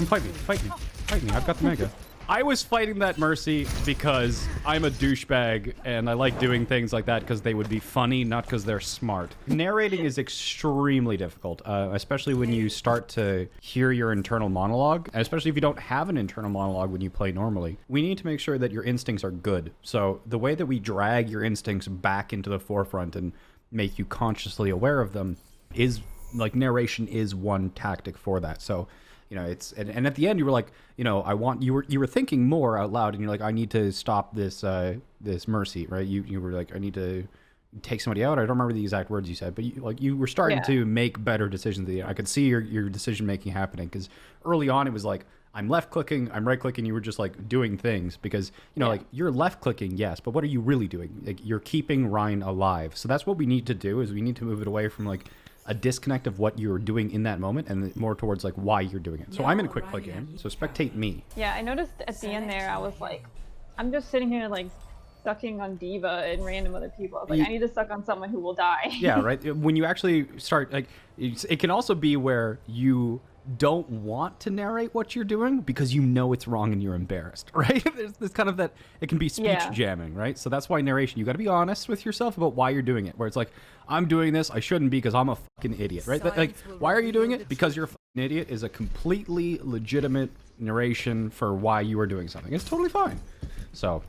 Come fight me, fight me, fight me. I've got the mega. I was fighting that Mercy because I'm a douchebag and I like doing things like that because they would be funny, not because they're smart. Narrating is extremely difficult, especially when you start to hear your internal monologue, and especially if you don't have an internal monologue when you play normally. We need to make sure that your instincts are good. So the way that we drag your instincts back into the forefront and make you consciously aware of them is, like, narration is one tactic for that. So, you know, it's, and at the end you were like, you know, you were thinking more out loud, and you're like, I need to stop this this Mercy, right? You were like, I need to take somebody out. I don't remember the exact words you said, but you were starting to make better decisions. I could see your decision making happening, because early on it was like, I'm left clicking, I'm right clicking. You were just like doing things because, you know, like, you're left clicking, yes, but what are you really doing? Like, you're keeping Ryan alive. So that's what we need to do, is we need to move it away from like a disconnect of what you're doing in that moment and more towards like why you're doing it. So I'm in a quick play game, so spectate me. Yeah, I noticed at the end there, I was like, I'm just sitting here like sucking on Diva and random other people. I was like, I need to suck on someone who will die. Yeah, right. When you actually start, like, it can also be where you don't want to narrate what you're doing because you know it's wrong and you're embarrassed, right? There's this kind of that, it can be speech jamming, right? So that's why narration, you got to be honest with yourself about why you're doing it, where it's like, I'm doing this, I shouldn't be because I'm a fucking idiot, right? Like, why are you doing it? Because you're a fucking idiot is a completely legitimate narration for why you are doing something. It's totally fine. So,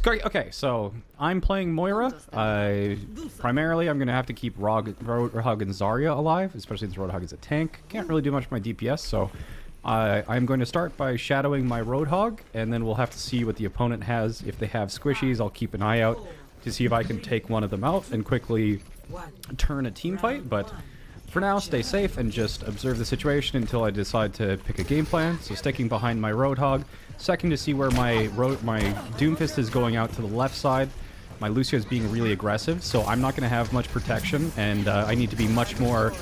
okay, so I'm playing Moira. Primarily, I'm going to have to keep Roadhog and Zarya alive, especially since Roadhog is a tank. Can't really do much with my DPS, so I'm going to start by shadowing my Roadhog, and then we'll have to see what the opponent has. If they have squishies, I'll keep an eye out to see if I can take one of them out and quickly turn a team fight, but for now, stay safe and just observe the situation until I decide to pick a game plan. So sticking behind my Roadhog, checking to see where my Doomfist is going out to the left side. My Lucio is being really aggressive, so I'm not going to have much protection, and I need to be much more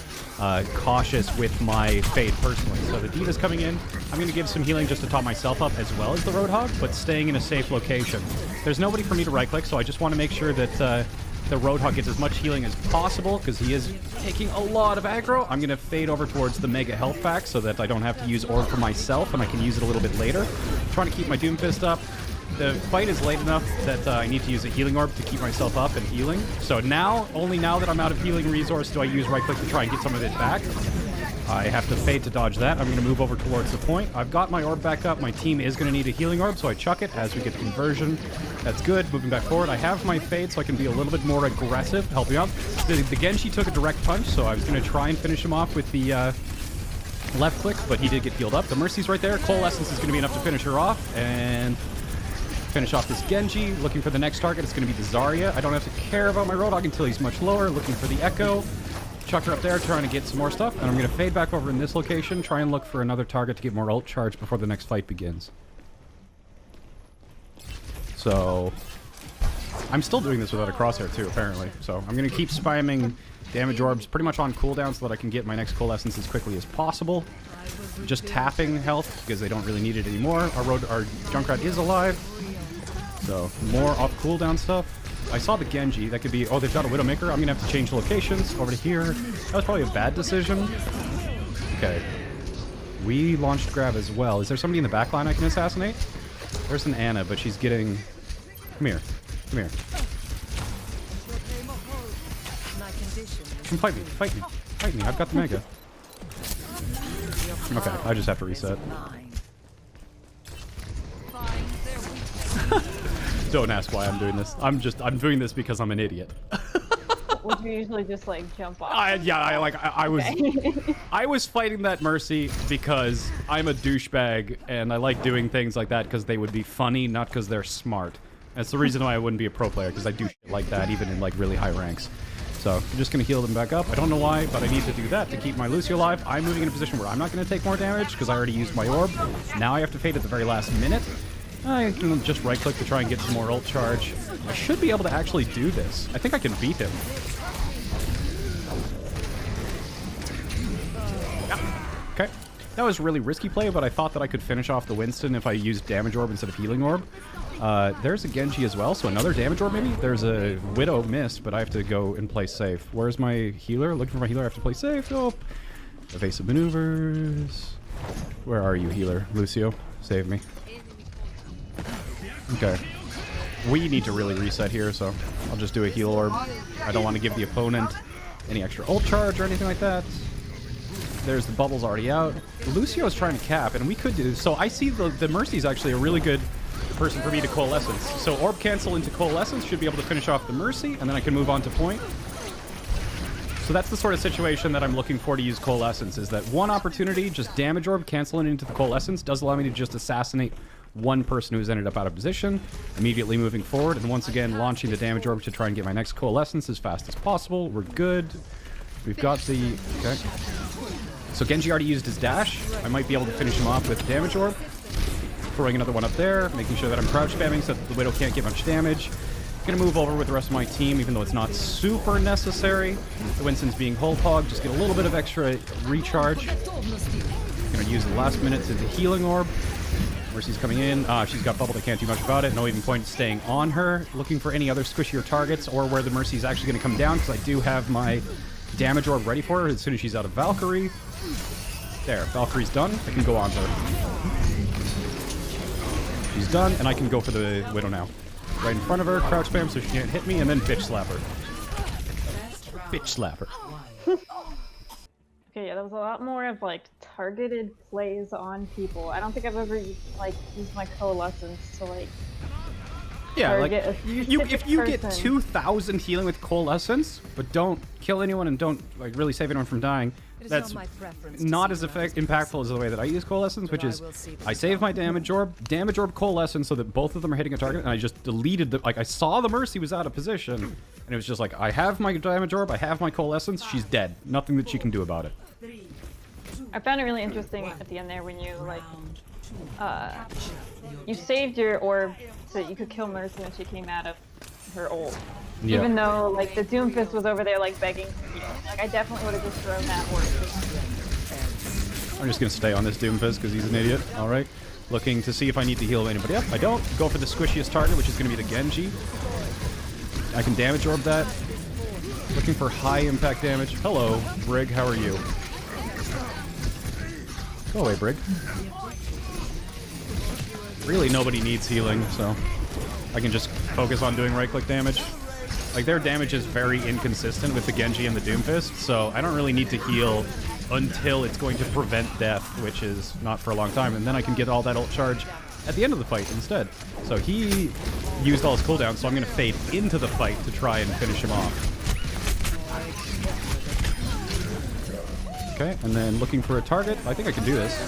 cautious with my Fade personally. So the Diva's coming in. I'm going to give some healing just to top myself up as well as the Roadhog, but staying in a safe location. There's nobody for me to right-click, so I just want to make sure that the Roadhog gets as much healing as possible, because he is taking a lot of aggro. I'm going to fade over towards the Mega Health Pack so that I don't have to use Orb for myself, and I can use it a little bit later. Trying to keep my Doomfist up. The fight is late enough that I need to use a healing orb to keep myself up and healing. So now, only now that I'm out of healing resource do I use right click to try and get some of it back. I have to fade to dodge that. I'm going to move over towards the point. I've got my orb back up. My team is going to need a healing orb, so I chuck it as we get conversion. That's good. Moving back forward. I have my fade, so I can be a little bit more aggressive, helping out. The Genji took a direct punch, so I was going to try and finish him off with the left click, but he did get healed up. The Mercy's right there. Coalescence is going to be enough to finish her off, and finish off this Genji. Looking for the next target. It's going to be the Zarya. I don't have to care about my Roadhog until he's much lower. Looking for the Echo. Chuck her up there, trying to get some more stuff. And I'm going to fade back over in this location. Try and look for another target to get more ult charge before the next fight begins. So I'm still doing this without a crosshair too, apparently. So I'm going to keep spamming damage orbs pretty much on cooldown so that I can get my next coalescence as quickly as possible. Just tapping health because they don't really need it anymore. Our Junkrat is alive. So more off cooldown stuff. I saw the Genji. That could be... Oh, they've got a Widowmaker. I'm going to have to change locations. Over to here. That was probably a bad decision. Okay. We launched grab as well. Is there somebody in the back line I can assassinate? There's an Ana, but she's getting... Come here. Come here. Come fight me. Fight me. Fight me. I've got the Mega. Okay, I just have to reset. Don't ask why I'm doing this. I'm doing this because I'm an idiot. Would you usually just like jump off? I was fighting that Mercy because I'm a douchebag and I like doing things like that because they would be funny, not because they're smart. That's the reason why I wouldn't be a pro player, because I do shit like that even in like really high ranks. So I'm just going to heal them back up. I don't know why, but I need to do that to keep my Lucio alive. I'm moving in a position where I'm not going to take more damage because I already used my orb. Now I have to fade at the very last minute. I can just right-click to try and get some more ult charge. I should be able to actually do this. I think I can beat him. Yeah. Okay. That was a really risky play, but I thought that I could finish off the Winston if I used damage orb instead of healing orb. There's a Genji as well, so another damage orb maybe? There's a Widow missed, but I have to go and play safe. Where's my healer? Looking for my healer, I have to play safe. Oh. Evasive maneuvers. Where are you, healer? Lucio, save me. Okay. We need to really reset here, so I'll just do a heal orb. I don't want to give the opponent any extra ult charge or anything like that. There's the bubbles already out. Lucio is trying to cap, and we could do... So I see the Mercy is actually a really good person for me to Coalescence. So Orb Cancel into Coalescence should be able to finish off the Mercy, and then I can move on to point. So that's the sort of situation that I'm looking for to use Coalescence, is that one opportunity, just Damage Orb, canceling into the Coalescence, does allow me to just assassinate one person who's ended up out of position, immediately moving forward, and once again launching the Damage Orb to try and get my next Coalescence as fast as possible. We're good. We've got the... Okay. So Genji already used his dash. I might be able to finish him off with Damage Orb. Throwing another one up there, making sure that I'm crouch spamming so that the Widow can't get much damage. Gonna move over with the rest of my team, even though it's not super necessary. The Winston's being whole hog, just get a little bit of extra recharge. Gonna use the last minute to the healing orb. Mercy's coming in. She's got bubbled, I can't do much about it. No even point staying on her. Looking for any other squishier targets or where the Mercy's actually gonna come down, because I do have my Damage Orb ready for her as soon as she's out of Valkyrie. There, Valkyrie's done. I can go on to her. She's done, and I can go for the Widow now. Right in front of her, crouch spam so she can't hit me, and then bitch slap her. Bitch slap her. Okay, yeah, that was a lot more of like targeted plays on people. I don't think I've ever like used my Coalescence to like target like if you get 2,000 healing with Coalescence, but don't kill anyone and don't like really save anyone from dying, that's not as impactful as the way that I use Coalescence, which is I save my Damage Orb Coalescence so that both of them are hitting a target, and I just deleted the, like, I saw the Mercy was out of position, and it was just like, I have my Damage Orb, I have my Coalescence, she's dead. Nothing that she can do about it. I found it really interesting at the end there when you, like, you saved your orb so that you could kill Mercy when she came out of her ult. Yeah. Even though, like, the Doomfist was over there, like, begging for heal. Like, I definitely would have just thrown that orb. I'm just gonna stay on this Doomfist because he's an idiot. Alright. Looking to see if I need to heal anybody up. I don't. Go for the squishiest target, which is gonna be the Genji. I can Damage Orb that. Looking for high impact damage. Hello, Brig, how are you? Go away, Brig. Really, nobody needs healing, so I can just focus on doing right-click damage. Like, their damage is very inconsistent with the Genji and the Doomfist, so I don't really need to heal until it's going to prevent death, which is not for a long time, and then I can get all that ult charge at the end of the fight instead. So he used all his cooldowns, so I'm going to fade into the fight to try and finish him off. Okay, and then looking for a target. I think I can do this.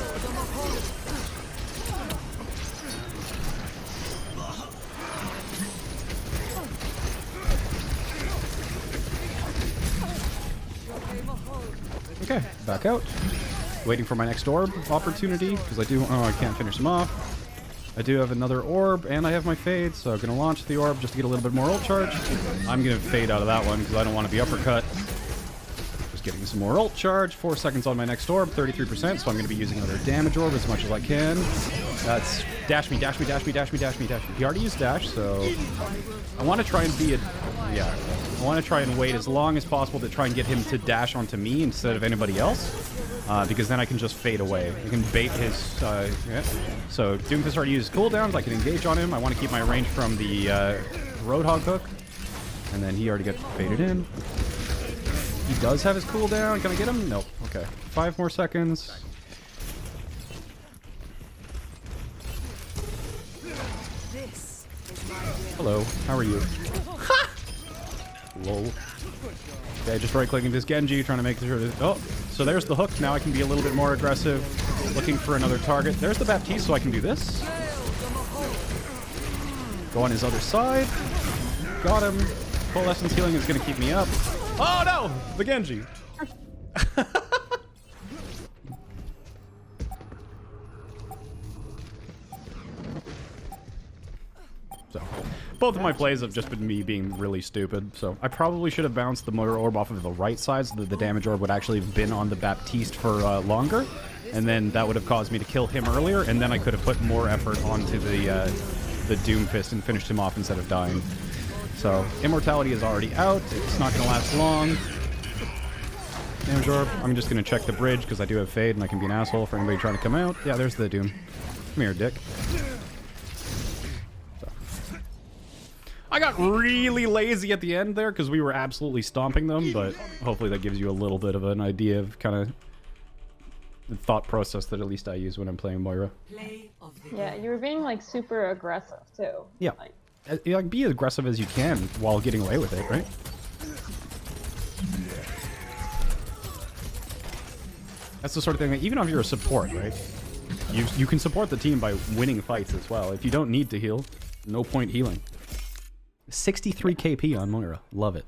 Okay, back out. Waiting for my next orb opportunity, because I do... Oh, I can't finish him off. I do have another orb, and I have my fade, so I'm going to launch the orb just to get a little bit more ult charge. I'm going to fade out of that one, because I don't want to be uppercut. Just getting some more ult charge. 4 seconds on my next orb, 33%, so I'm going to be using another Damage Orb as much as I can. That's... Dash me, dash me, dash me, dash me, dash me, dash me. He already used dash, so... I want to try and be a... Yeah. I want to try and wait as long as possible to try and get him to dash onto me instead of anybody else. Because then I can just fade away. I can bait his... yeah. So, Doomfist already used cooldowns. I can engage on him. I want to keep my range from the Roadhog hook. And then he already got faded in. He does have his cooldown. Can I get him? Nope. Okay. 5 more seconds. Hello. How are you? Ha! Lol. Okay, just right-clicking this Genji, trying to make sure that... Oh, so there's the hook. Now I can be a little bit more aggressive. Looking for another target. There's the Baptiste, so I can do this. Go on his other side. Got him. Coalescence healing is going to keep me up. Oh, no! The Genji. So, both of my plays have just been me being really stupid, so I probably should have bounced the Moira Orb off of the right side so that the Damage Orb would actually have been on the Baptiste for longer, and then that would have caused me to kill him earlier, and then I could have put more effort onto the Doomfist and finished him off instead of dying. So, Immortality is already out, it's not going to last long. Damage orb. I'm just gonna check the bridge because I do have Fade and I can be an asshole for anybody trying to come out. Yeah, there's the Doom. Come here, dick. So. I got really lazy at the end there because we were absolutely stomping them, but hopefully that gives you a little bit of an idea of kind of the thought process that at least I use when I'm playing Moira. Yeah, you were being like super aggressive too. Yeah. Like, be as aggressive as you can while getting away with it, right? That's the sort of thing that even if you're a support, right? You can support the team by winning fights as well. If you don't need to heal, no point healing. 63 KP on Moira. Love it.